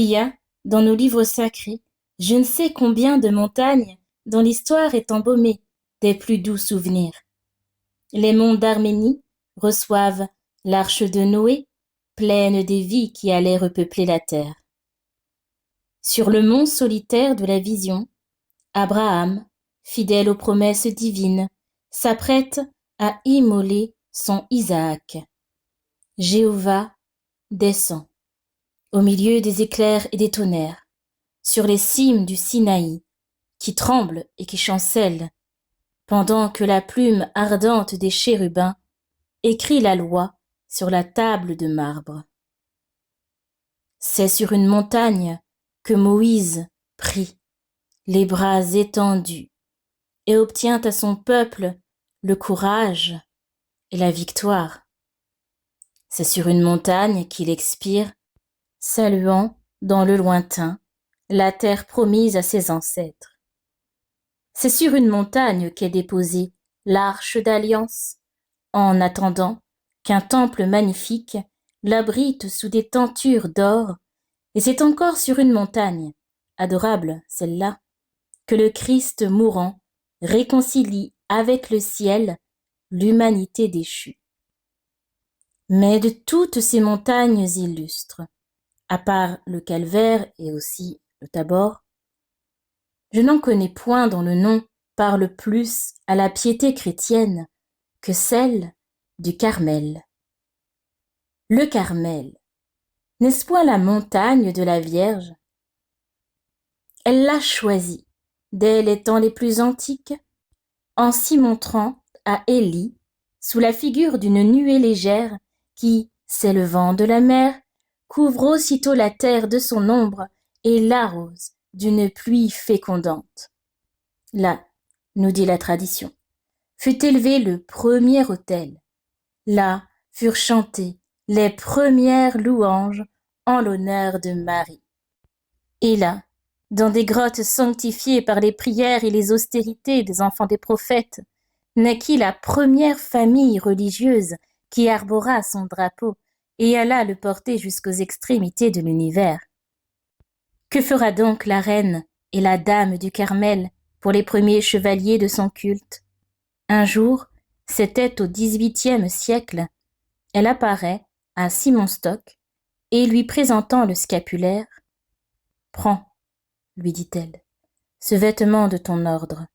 y a, dans nos livres sacrés, je ne sais combien de montagnes dont l'histoire est embaumée des plus doux souvenirs. Les monts d'Arménie reçoivent l'arche de Noé, pleine des vies qui allaient repeupler la terre. Sur le mont solitaire de la vision, Abraham, fidèle aux promesses divines, s'apprête à immoler son Isaac. Jéhovah descend, au milieu des éclairs et des tonnerres, sur les cimes du Sinaï, qui tremblent et qui chancellent, pendant que la plume ardente des chérubins écrit la loi sur la table de marbre. C'est sur une montagne que Moïse prie, les bras étendus, et obtient à son peuple le courage et la victoire. C'est sur une montagne qu'il expire, saluant dans le lointain la terre promise à ses ancêtres. C'est sur une montagne qu'est déposée l'arche d'alliance, en attendant qu'un temple magnifique l'abrite sous des tentures d'or, et c'est encore sur une montagne, adorable celle-là, que le Christ mourant réconcilie avec le ciel l'humanité déchue. Mais de toutes ces montagnes illustres, à part le Calvaire et aussi le Tabor, je n'en connais point dont le nom parle plus à la piété chrétienne que celle du Carmel. Le Carmel, n'est-ce point la montagne de la Vierge? Elle l'a choisie, dès les temps les plus antiques, en s'y montrant à Élie sous la figure d'une nuée légère qui, s'élevant de la mer, couvre aussitôt la terre de son ombre et l'arrose d'une pluie fécondante. Là, nous dit la tradition, fut élevé le premier autel. Là furent chantées les premières louanges en l'honneur de Marie. Et là, dans des grottes sanctifiées par les prières et les austérités des enfants des prophètes, naquit la première famille religieuse qui arbora son drapeau et alla le porter jusqu'aux extrémités de l'univers. Que fera donc la reine et la dame du Carmel pour les premiers chevaliers de son culte? Un jour, c'était au XVIIIe siècle, elle apparaît à Simon Stock et lui présentant le scapulaire, « Prends, lui dit-elle, ce vêtement de ton ordre,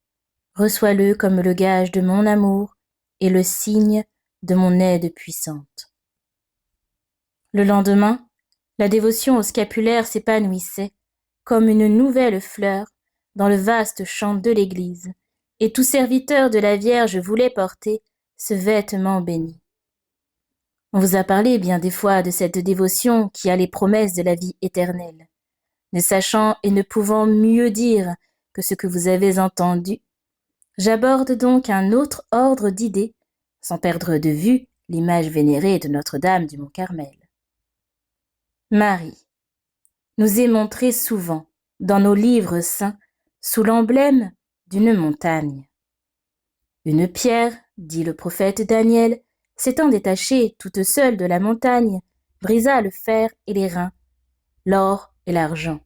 reçois-le comme le gage de mon amour et le signe de mon aide puissante. » Le lendemain, la dévotion au scapulaire s'épanouissait comme une nouvelle fleur dans le vaste champ de l'église, et tout serviteur de la Vierge voulait porter ce vêtement béni. On vous a parlé bien des fois de cette dévotion qui a les promesses de la vie éternelle. Ne sachant et ne pouvant mieux dire que ce que vous avez entendu, j'aborde donc un autre ordre d'idées, sans perdre de vue l'image vénérée de Notre-Dame du Mont-Carmel. Marie nous est montrée souvent dans nos livres saints sous l'emblème d'une montagne. Une pierre, dit le prophète Daniel, s'étant détachée toute seule de la montagne, brisa le fer et les reins, l'or et l'argent.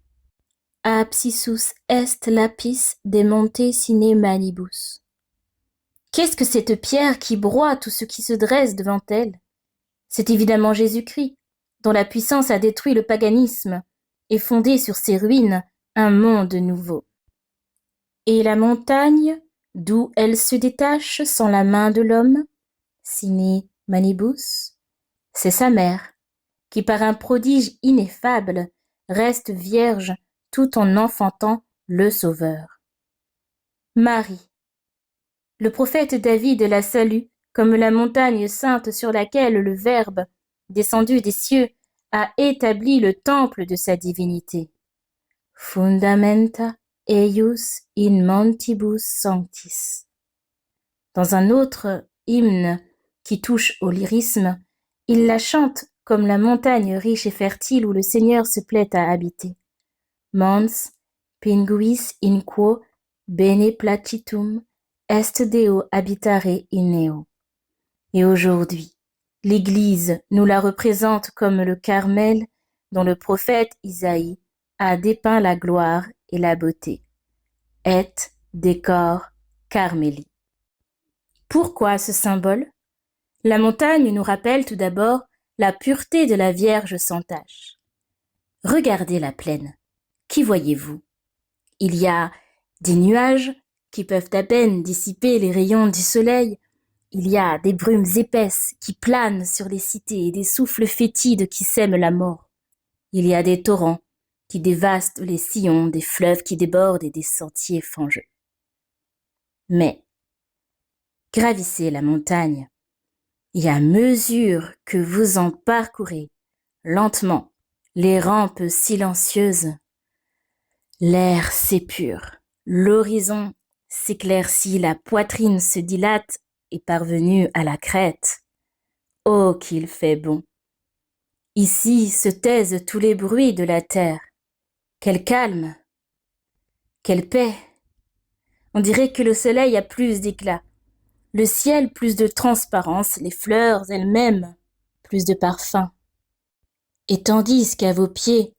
Abscissus est lapis de monte sine manibus. Qu'est-ce que cette pierre qui broie tout ce qui se dresse devant elle? C'est évidemment Jésus-Christ, dont la puissance a détruit le paganisme et fondé sur ses ruines un monde nouveau. Et la montagne, d'où elle se détache sans la main de l'homme, sine manibus, c'est sa mère, qui par un prodige ineffable reste vierge tout en enfantant le Sauveur. Marie. Le prophète David la salue comme la montagne sainte sur laquelle le Verbe, descendu des cieux, a établi le temple de sa divinité. Fundamenta eius in montibus sanctis. Dans un autre hymne qui touche au lyrisme, il la chante comme la montagne riche et fertile où le Seigneur se plaît à habiter. Mons pinguis in quo bene placitum est Deo habitare in neo. Et aujourd'hui, l'Église nous la représente comme le Carmel dont le prophète Isaïe a dépeint la gloire et la beauté. Et décor Carmélie. Pourquoi ce symbole? La montagne nous rappelle tout d'abord la pureté de la Vierge sans tache. Regardez la plaine. Qui voyez-vous? Il y a des nuages qui peuvent à peine dissiper les rayons du soleil. Il y a des brumes épaisses qui planent sur les cités et des souffles fétides qui sèment la mort. Il y a des torrents qui dévastent les sillons, des fleuves qui débordent et des sentiers fangeux. Mais gravissez la montagne, et à mesure que vous en parcourez lentement les rampes silencieuses, l'air s'épure, l'horizon s'éclaircit, la poitrine se dilate et parvenue à la crête. Oh, qu'il fait bon! Ici se taisent tous les bruits de la terre. Quel calme! Quelle paix! On dirait que le soleil a plus d'éclat, le ciel plus de transparence, les fleurs elles-mêmes plus de parfum. Et tandis qu'à vos pieds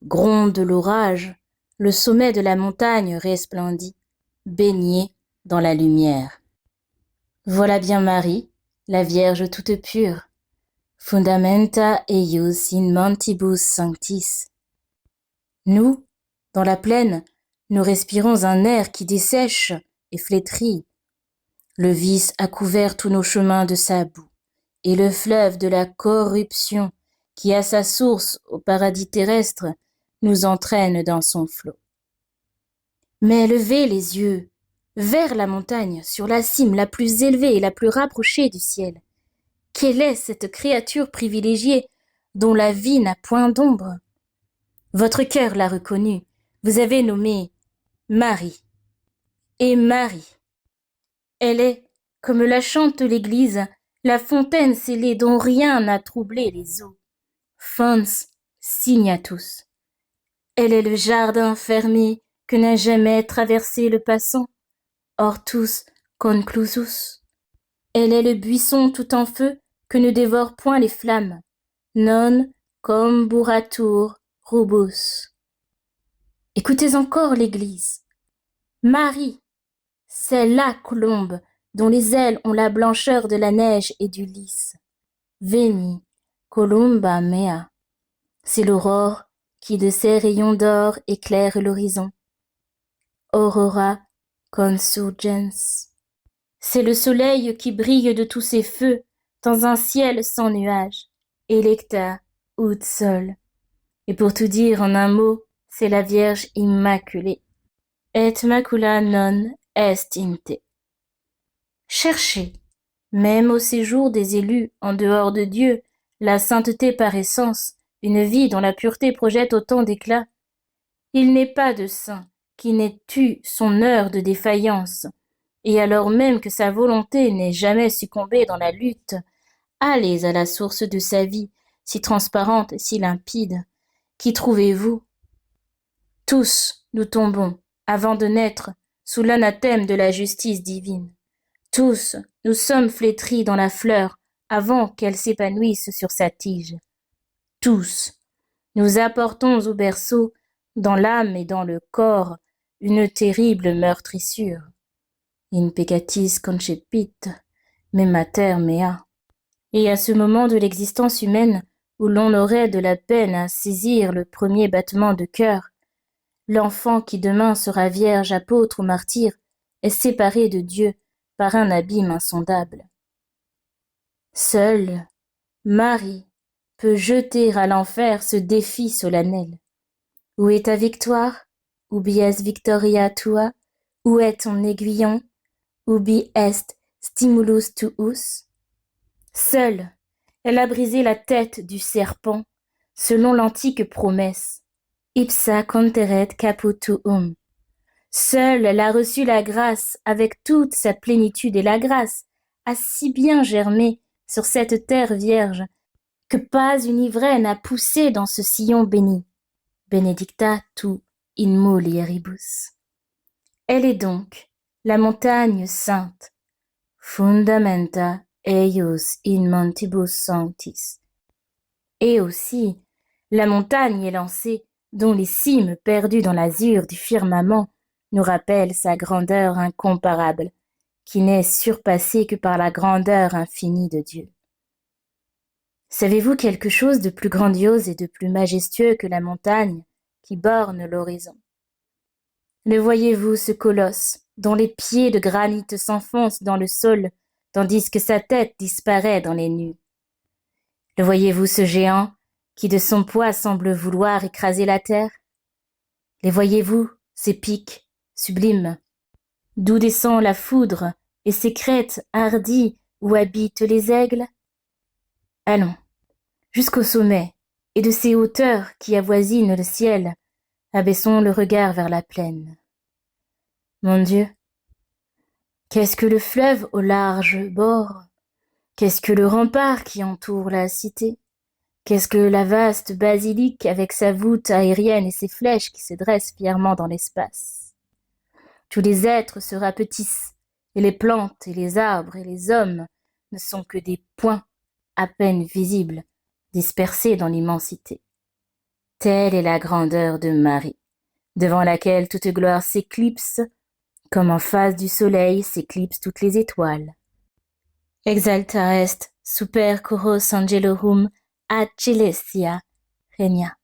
gronde l'orage, le sommet de la montagne resplendit, baigné dans la lumière. Voilà bien Marie, la Vierge toute pure. Fundamenta eius in montibus sanctis. Nous, dans la plaine, nous respirons un air qui dessèche et flétrit. Le vice a couvert tous nos chemins de sa boue, et le fleuve de la corruption, qui a sa source au paradis terrestre, nous entraîne dans son flot. Mais levez les yeux vers la montagne, sur la cime la plus élevée et la plus rapprochée du ciel. Quelle est cette créature privilégiée dont la vie n'a point d'ombre? Votre cœur l'a reconnue, vous avez nommé Marie. Et Marie, elle est, comme la chante l'Église, la fontaine scellée dont rien n'a troublé les eaux. Fons signatus. Elle est le jardin fermé que n'a jamais traversé le passant. Hortus conclusus. Elle est le buisson tout en feu que ne dévorent point les flammes. Non comburatur rubus. Écoutez encore l'Église. Marie, c'est la colombe dont les ailes ont la blancheur de la neige et du lys. Veni, columba mea. C'est l'aurore qui de ses rayons d'or éclaire l'horizon. Aurora consurgens. C'est le soleil qui brille de tous ses feux dans un ciel sans nuages. Electa ut sol. Et pour tout dire en un mot, c'est la Vierge immaculée. Et macula non est inte. Cherchez, même au séjour des élus en dehors de Dieu, la sainteté par essence, une vie dont la pureté projette autant d'éclat. Il n'est pas de saint qui n'ait eu son heure de défaillance, et alors même que sa volonté n'ait jamais succombé dans la lutte, allez à la source de sa vie, si transparente et si limpide. Qui trouvez-vous? Tous nous tombons, avant de naître, sous l'anathème de la justice divine. Tous nous sommes flétris dans la fleur avant qu'elle s'épanouisse sur sa tige. Tous nous apportons au berceau, dans l'âme et dans le corps, une terrible meurtrissure. In peccatis concepit, me mater mea. Et à ce moment de l'existence humaine, où l'on aurait de la peine à saisir le premier battement de cœur, l'enfant qui demain sera vierge, apôtre ou martyr, est séparé de Dieu par un abîme insondable. Seule Marie peut jeter à l'enfer ce défi solennel. Où est ta victoire? Ubi est victoria tua? Où est ton aiguillon? Ubi est stimulus tuus? Seule, elle a brisé la tête du serpent, selon l'antique promesse. Ipsa conteret caput tuum. Seule, elle a reçu la grâce avec toute sa plénitude, et la grâce a si bien germé sur cette terre vierge que pas une ivraie n'a poussé dans ce sillon béni. Benedicta tu in mulieribus. Elle est donc la montagne sainte, fundamenta eius in montibus sanctis. Et aussi, la montagne est lancée dont les cimes perdues dans l'azur du firmament nous rappellent sa grandeur incomparable, qui n'est surpassée que par la grandeur infinie de Dieu. Savez-vous quelque chose de plus grandiose et de plus majestueux que la montagne qui borne l'horizon? Le voyez-vous, ce colosse, dont les pieds de granit s'enfoncent dans le sol, tandis que sa tête disparaît dans les nues? Le voyez-vous, ce géant, qui de son poids semble vouloir écraser la terre? Les voyez-vous, ces pics sublimes, d'où descend la foudre et ces crêtes hardies où habitent les aigles? Allons, jusqu'au sommet, et de ces hauteurs qui avoisinent le ciel, abaissons le regard vers la plaine. Mon Dieu, qu'est-ce que le fleuve au large bord? Qu'est-ce que le rempart qui entoure la cité? Qu'est-ce que la vaste basilique avec sa voûte aérienne et ses flèches qui se dressent fièrement dans l'espace? Tous les êtres se rapetissent, et les plantes et les arbres et les hommes ne sont que des points à peine visibles, dispersés dans l'immensité. Telle est la grandeur de Marie, devant laquelle toute gloire s'éclipse, comme en face du soleil s'éclipsent toutes les étoiles. Exalta est super choros angelorum ad celestia regna.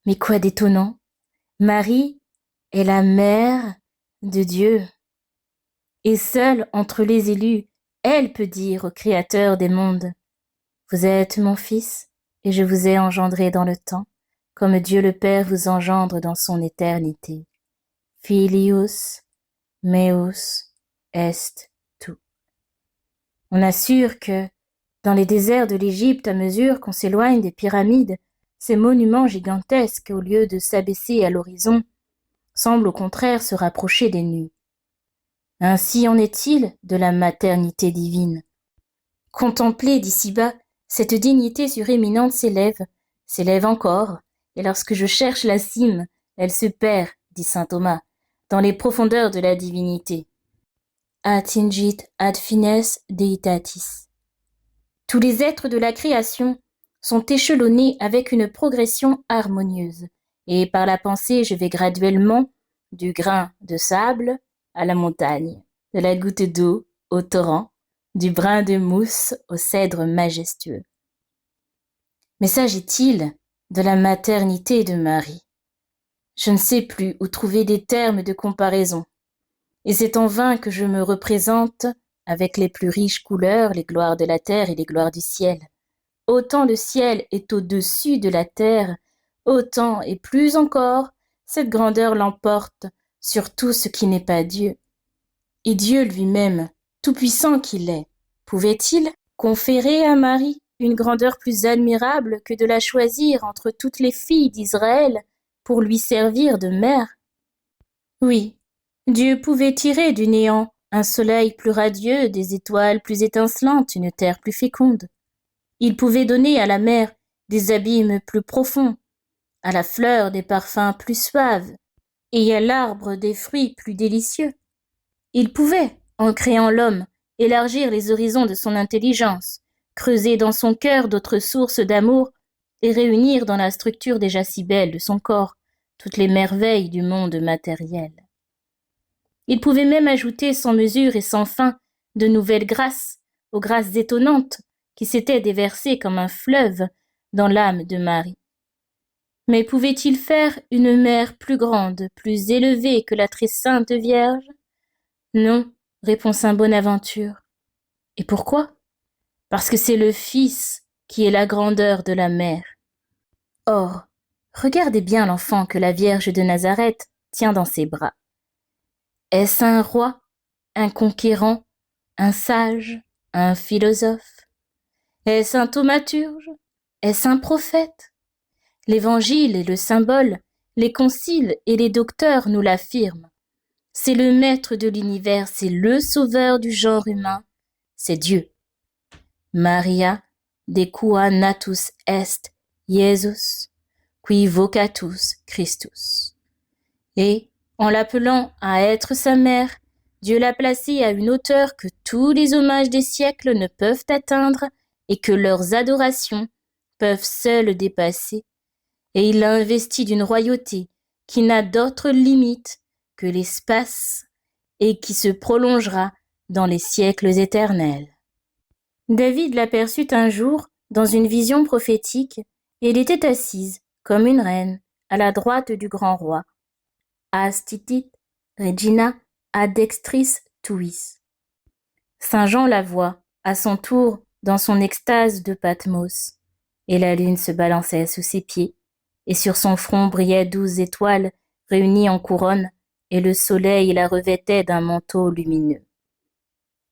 Mais quoi d'étonnant! Marie est la mère de Dieu. Et seule entre les élus, elle peut dire au Créateur des mondes: vous êtes mon fils, et je vous ai engendré dans le temps, comme Dieu le Père vous engendre dans son éternité. Filius meus est tu. On assure que, dans les déserts de l'Égypte, à mesure qu'on s'éloigne des pyramides, ces monuments gigantesques, au lieu de s'abaisser à l'horizon, semblent au contraire se rapprocher des nues. Ainsi en est-il de la maternité divine. Contemplée d'ici-bas, cette dignité suréminente s'élève encore, et lorsque je cherche la cime, elle se perd, dit saint Thomas, dans les profondeurs de la divinité. Attingit ad fines deitatis. Tous les êtres de la création sont échelonnés avec une progression harmonieuse, et par la pensée je vais graduellement du grain de sable à la montagne, de la goutte d'eau au torrent, du brin de mousse au cèdre majestueux. Mais s'agit-il de la maternité de Marie? Je ne sais plus où trouver des termes de comparaison, et c'est en vain que je me représente, avec les plus riches couleurs, les gloires de la terre et les gloires du ciel. Autant le ciel est au-dessus de la terre, autant et plus encore, cette grandeur l'emporte sur tout ce qui n'est pas Dieu. Et Dieu lui-même, tout-puissant qu'il est, pouvait-il conférer à Marie une grandeur plus admirable que de la choisir entre toutes les filles d'Israël pour lui servir de mère? Oui, Dieu pouvait tirer du néant un soleil plus radieux, des étoiles plus étincelantes, une terre plus féconde. Il pouvait donner à la mer des abîmes plus profonds, à la fleur des parfums plus suaves, et à l'arbre des fruits plus délicieux. Il pouvait, en créant l'homme, élargir les horizons de son intelligence, creuser dans son cœur d'autres sources d'amour et réunir dans la structure déjà si belle de son corps toutes les merveilles du monde matériel. Il pouvait même ajouter sans mesure et sans fin de nouvelles grâces, aux grâces étonnantes qui s'étaient déversées comme un fleuve dans l'âme de Marie. Mais pouvait-il faire une mère plus grande, plus élevée que la très sainte Vierge? Non, répond saint Bonaventure. Et pourquoi? Parce que c'est le Fils qui est la grandeur de la mère. Or, regardez bien l'enfant que la Vierge de Nazareth tient dans ses bras. Est-ce un roi, un conquérant, un sage, un philosophe? Est-ce un thaumaturge? Est-ce un prophète? L'Évangile et le symbole, les conciles et les docteurs nous l'affirment. C'est le maître de l'univers, c'est le sauveur du genre humain, c'est Dieu. Maria de qua natus est Jesus, qui vocatus Christus. Et, en l'appelant à être sa mère, Dieu l'a placée à une hauteur que tous les hommages des siècles ne peuvent atteindre et que leurs adorations peuvent seules dépasser. et il l'a investi d'une royauté qui n'a d'autre limite que l'espace et qui se prolongera dans les siècles éternels. David l'aperçut un jour dans une vision prophétique, et elle était assise, comme une reine, à la droite du grand roi. Astitit regina ad dextris tuis. Saint Jean la voit, à son tour, dans son extase de Patmos, et la lune se balançait sous ses pieds, et sur son front brillaient 12 étoiles réunies en couronne, et le soleil la revêtait d'un manteau lumineux.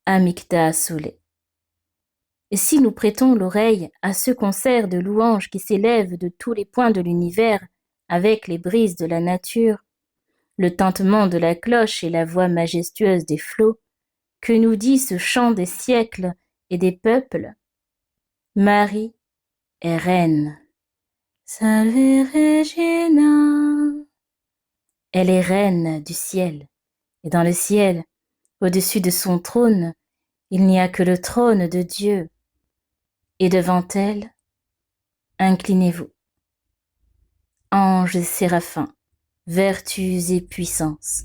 Amicta Sole. Et si nous prêtons l'oreille à ce concert de louanges qui s'élève de tous les points de l'univers avec les brises de la nature, le tintement de la cloche et la voix majestueuse des flots, que nous dit ce chant des siècles et des peuples? Marie est reine. Salve Regina. Elle est reine du ciel, et dans le ciel, au-dessus de son trône, il n'y a que le trône de Dieu. Et devant elle, inclinez-vous. Anges et séraphins, vertus et puissances,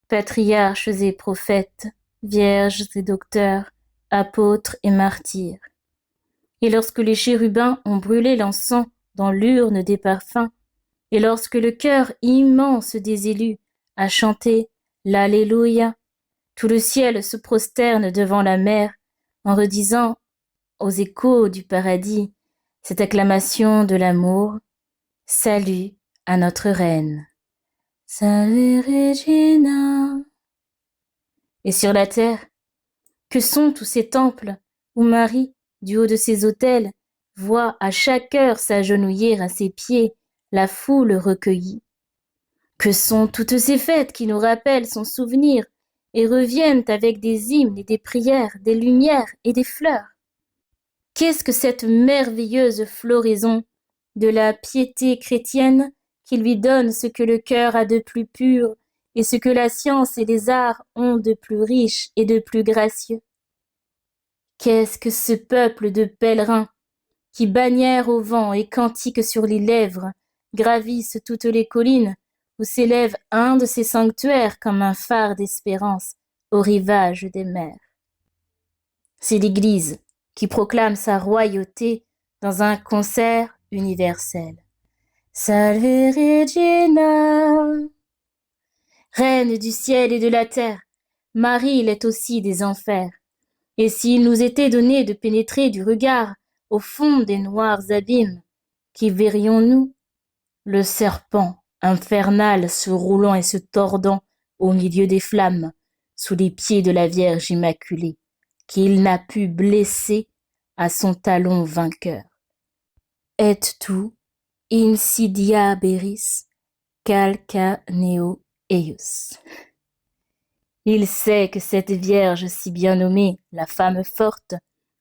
patriarches et prophètes, vierges et docteurs, apôtres et martyrs. Et lorsque les chérubins ont brûlé l'encens dans l'urne des parfums, et lorsque le chœur immense des élus a chanté l'Alléluia, tout le ciel se prosterne devant la mer en redisant aux échos du paradis cette acclamation de l'amour: salut à notre reine. Salve Regina. Et sur la terre, que sont tous ces temples où Marie, du haut de ses autels, voit à chaque heure s'agenouiller à ses pieds la foule recueillie? Que sont toutes ces fêtes qui nous rappellent son souvenir et reviennent avec des hymnes et des prières, des lumières et des fleurs? Qu'est-ce que cette merveilleuse floraison de la piété chrétienne qui lui donne ce que le cœur a de plus pur et ce que la science et les arts ont de plus riche et de plus gracieux? Qu'est-ce que ce peuple de pèlerins qui, bannières au vent et cantiques sur les lèvres, gravissent toutes les collines où s'élève un de ces sanctuaires comme un phare d'espérance au rivage des mers? C'est l'Église qui proclame sa royauté dans un concert universel. Salve Regina. Reine du ciel et de la terre, Marie l'est aussi des enfers. Et s'il nous était donné de pénétrer du regard au fond des noirs abîmes, qui verrions-nous? Le serpent infernal se roulant et se tordant au milieu des flammes, sous les pieds de la Vierge Immaculée, qu'il n'a pu blesser à son talon vainqueur. Et tu insidiaberis calcaneo eius. Il sait que cette Vierge si bien nommée, la femme forte,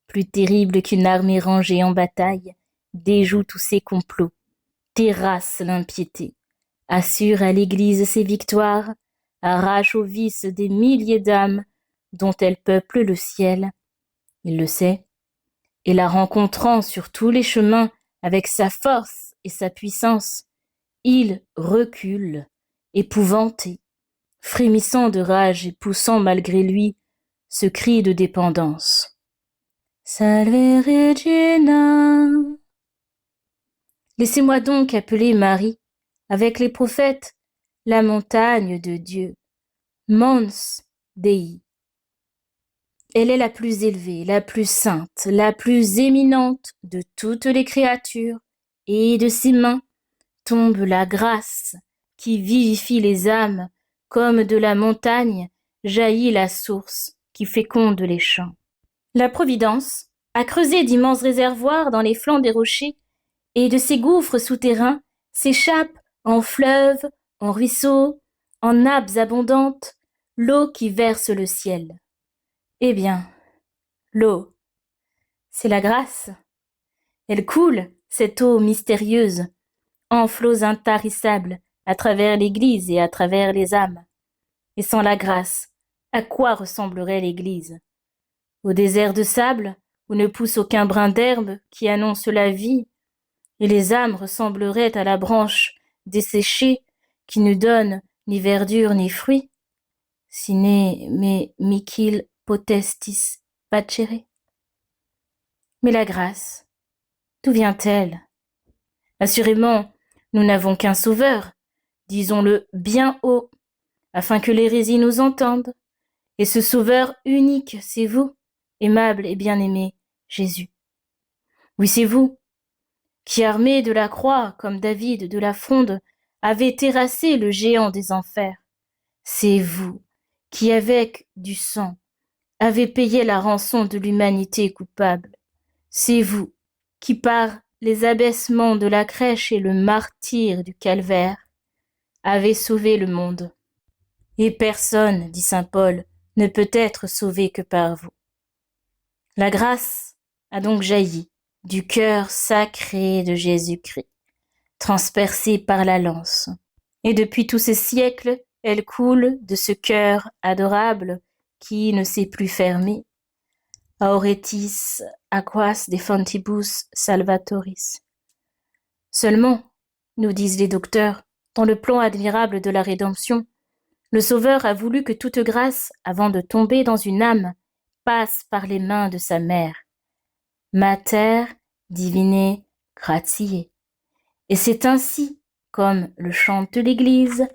plus terrible qu'une armée rangée en bataille, déjoue tous ses complots, terrasse l'impiété, assure à l'Église ses victoires, arrache au vice des milliers d'âmes dont elle peuple le ciel. Il le sait, et la rencontrant sur tous les chemins avec sa force et sa puissance, il recule, épouvanté, frémissant de rage et poussant malgré lui ce cri de dépendance. Salve Regina. Laissez-moi donc appeler Marie, avec les prophètes, la montagne de Dieu, Mons Dei. Elle est la plus élevée, la plus sainte, la plus éminente de toutes les créatures, et de ses mains tombe la grâce qui vivifie les âmes, comme de la montagne jaillit la source qui féconde les champs. La Providence a creusé d'immenses réservoirs dans les flancs des rochers, et de ces gouffres souterrains s'échappe en fleuves, en ruisseaux, en nappes abondantes, l'eau qui verse le ciel. Eh bien, l'eau, c'est la grâce. Elle coule, cette eau mystérieuse, en flots intarissables, à travers l'Église et à travers les âmes. Et sans la grâce, à quoi ressemblerait l'Église? Au désert de sable, où ne pousse aucun brin d'herbe qui annonce la vie, et les âmes ressembleraient à la branche desséchée qui ne donne ni verdure ni fruit, sine me michil potestis facere. Mais la grâce, d'où vient-elle? Assurément, nous n'avons qu'un sauveur, disons-le bien haut, afin que l'hérésie nous entende. Et ce sauveur unique, c'est vous, aimable et bien-aimé Jésus. Oui, c'est vous, qui armé de la croix, comme David de la fronde, avez terrassé le géant des enfers. C'est vous, qui avec du sang, avez payé la rançon de l'humanité coupable. C'est vous, qui par les abaissements de la crèche et le martyre du calvaire, avez sauvé le monde. Et personne, dit saint Paul, ne peut être sauvé que par vous. La grâce a donc jailli du cœur sacré de Jésus-Christ, transpercé par la lance. Et depuis tous ces siècles, elle coule de ce cœur adorable qui ne s'est plus fermé. Aoretis aquas de fontibus salvatoris. Seulement, nous disent les docteurs, dans le plan admirable de la rédemption, le Sauveur a voulu que toute grâce, avant de tomber dans une âme, passe par les mains de sa mère. Mater divine gratiae. Et c'est ainsi, comme le chante l'Église,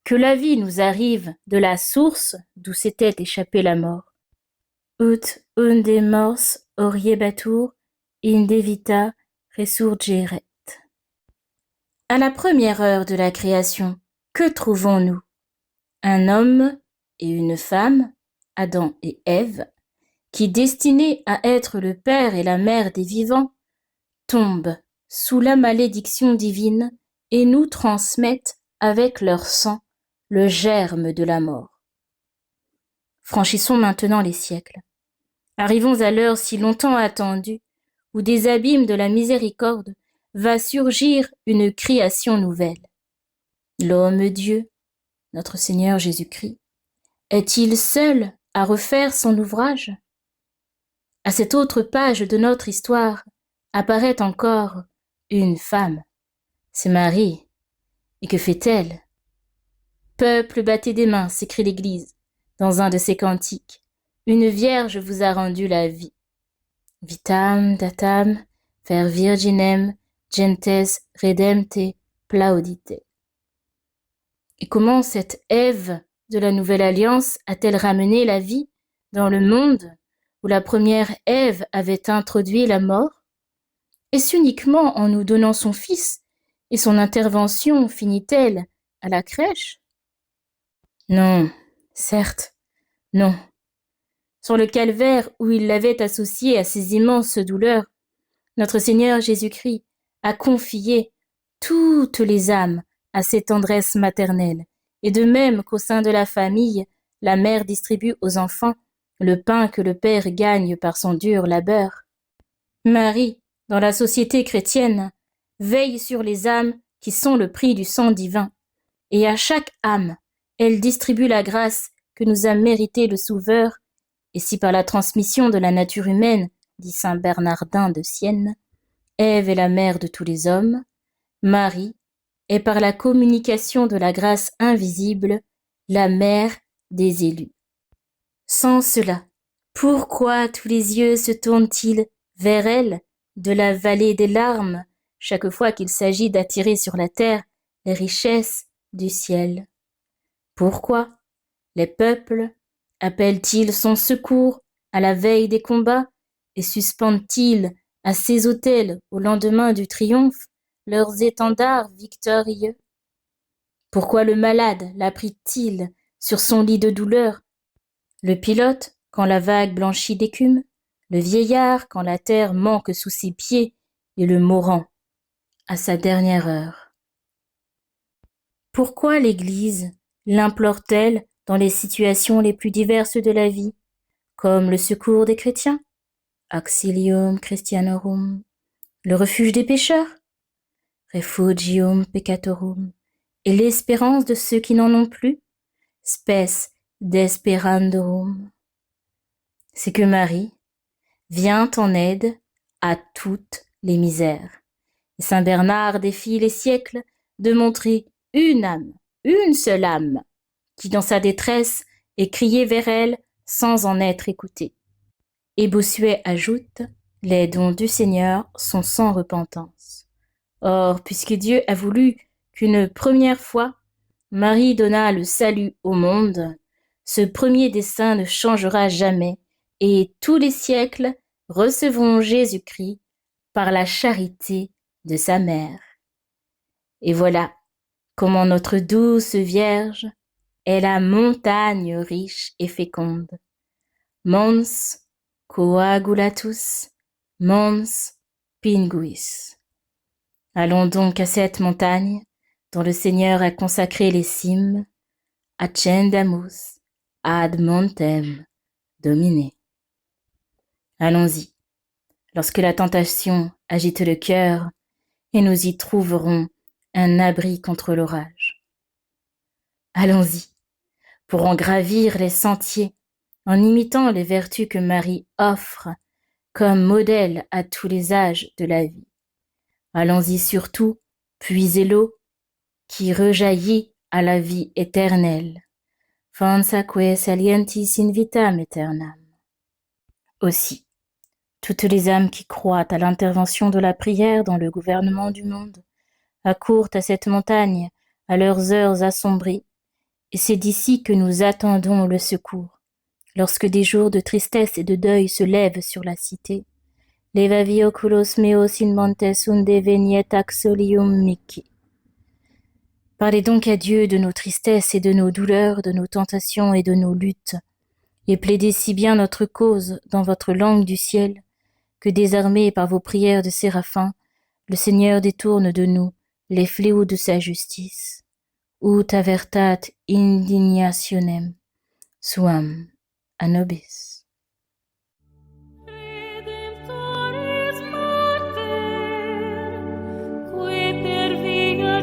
que la vie nous arrive de la source d'où s'était échappée la mort. Ut unde mors oriebatur inde vita resurgeret. À la première heure de la création, que trouvons-nous? Un homme et une femme, Adam et Ève, qui, destinés à être le père et la mère des vivants, tombent sous la malédiction divine et nous transmettent avec leur sang le germe de la mort. Franchissons maintenant les siècles. Arrivons à l'heure si longtemps attendue, où des abîmes de la miséricorde va surgir une création nouvelle. L'homme-Dieu, notre Seigneur Jésus-Christ, est-il seul à refaire son ouvrage? À cette autre page de notre histoire apparaît encore une femme, c'est Marie. Et que fait-elle? Peuple, battez des mains, s'écrie l'Église dans un de ses cantiques. Une vierge vous a rendu la vie. Vitam datam ver virginem gentes redempte plaudite. Et comment cette Ève de la Nouvelle Alliance a-t-elle ramené la vie dans le monde où la première Ève avait introduit la mort? Est-ce uniquement en nous donnant son Fils et son intervention finit-elle à la crèche? Non, certes, non. Sur le calvaire où il l'avait associé à ses immenses douleurs, notre Seigneur Jésus-Christ a confié toutes les âmes à ses tendresses maternelles, et de même qu'au sein de la famille, la mère distribue aux enfants le pain que le Père gagne par son dur labeur. Marie, dans la société chrétienne, veille sur les âmes qui sont le prix du sang divin, et à chaque âme, elle distribue la grâce que nous a méritée le Sauveur, et si par la transmission de la nature humaine, dit saint Bernardin de Sienne, Ève est la mère de tous les hommes, Marie est par la communication de la grâce invisible la mère des élus. Sans cela, pourquoi tous les yeux se tournent-ils vers elle de la vallée des larmes chaque fois qu'il s'agit d'attirer sur la terre les richesses du ciel? Pourquoi les peuples appellent-ils son secours à la veille des combats et suspendent-ils à ses autels au lendemain du triomphe leurs étendards victorieux? Pourquoi le malade l'abrite-t-il sur son lit de douleur, le pilote quand la vague blanchit d'écume, le vieillard quand la terre manque sous ses pieds et le mourant à sa dernière heure? Pourquoi l'Église l'implore-t-elle dans les situations les plus diverses de la vie, comme le secours des chrétiens, Auxilium Christianorum, le refuge des pécheurs, Refugium Peccatorum, et l'espérance de ceux qui n'en ont plus, Spes Desperandorum? C'est que Marie vient en aide à toutes les misères, Saint Bernard défie les siècles de montrer une âme, une seule âme, qui dans sa détresse est criée vers elle sans en être écoutée. Et Bossuet ajoute « Les dons du Seigneur sont sans repentance ». Or, puisque Dieu a voulu qu'une première fois Marie donna le salut au monde, ce premier dessein ne changera jamais et tous les siècles recevront Jésus-Christ par la charité de sa mère. Et voilà comment notre douce Vierge est la montagne riche et féconde. Mons coagulatus, mons pinguis. Allons donc à cette montagne dont le Seigneur a consacré les cimes, accendamus ad montem Domine. Allons-y, lorsque la tentation agite le cœur, et nous y trouverons un abri contre l'orage. Allons-y, pour en gravir les sentiers, en imitant les vertus que Marie offre comme modèle à tous les âges de la vie. Allons-y surtout, puiser l'eau qui rejaillit à la vie éternelle. Fonsaque salientis in vitam aeternam. Aussi, toutes les âmes qui croient à l'intervention de la prière dans le gouvernement du monde accourent à cette montagne à leurs heures assombries, et c'est d'ici que nous attendons le secours. Lorsque des jours de tristesse et de deuil se lèvent sur la cité, levavi oculos meos in montes unde veniet axolium mihi. Parlez donc à Dieu de nos tristesses et de nos douleurs, de nos tentations et de nos luttes, et plaidez si bien notre cause dans votre langue du ciel, que désarmé par vos prières de séraphins, le Seigneur détourne de nous les fléaux de sa justice. Ut avertat indignationem suam a nobis. Redemptoris mater, qui per viga